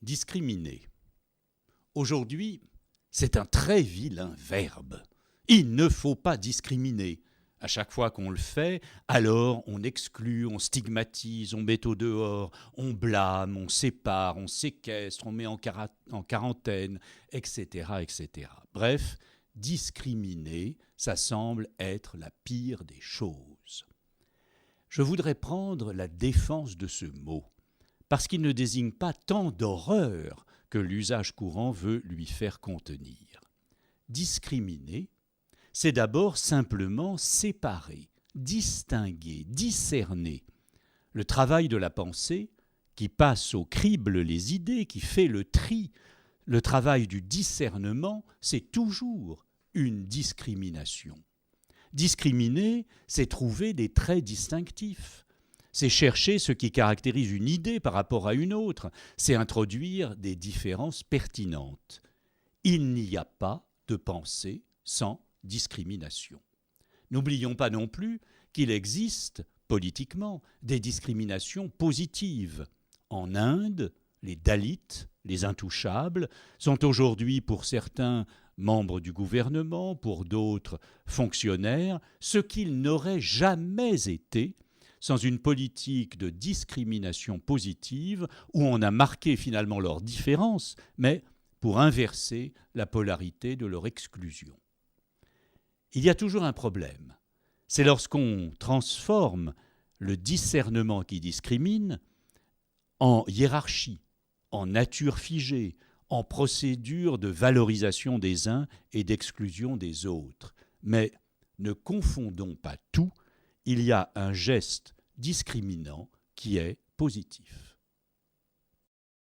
Discriminer. Aujourd'hui, c'est un très vilain verbe. Il ne faut pas discriminer. À chaque fois qu'on le fait, alors on exclut, on stigmatise, on met au dehors, on blâme, on sépare, on séquestre, on met en quarantaine, etc., etc. Bref, discriminer, ça semble être la pire des choses. Je voudrais prendre la défense de ce mot, parce qu'il ne désigne pas tant d'horreur que l'usage courant veut lui faire contenir. Discriminer, c'est d'abord simplement séparer, distinguer, discerner. Le travail de la pensée, qui passe au crible les idées, qui fait le tri, le travail du discernement, c'est toujours une discrimination. Discriminer, c'est trouver des traits distinctifs. C'est chercher ce qui caractérise une idée par rapport à une autre. C'est introduire des différences pertinentes. Il n'y a pas de pensée sans discrimination. N'oublions pas non plus qu'il existe, politiquement, des discriminations positives. En Inde, les Dalits, les intouchables, sont aujourd'hui pour certains membres du gouvernement, pour d'autres fonctionnaires, ce qu'ils n'auraient jamais été sans une politique de discrimination positive où on a marqué finalement leurs différences, mais pour inverser la polarité de leur exclusion. Il y a toujours un problème. C'est lorsqu'on transforme le discernement qui discrimine en hiérarchie, en nature figée, en procédure de valorisation des uns et d'exclusion des autres. Mais ne confondons pas tout, il y a un geste discriminant qui est positif.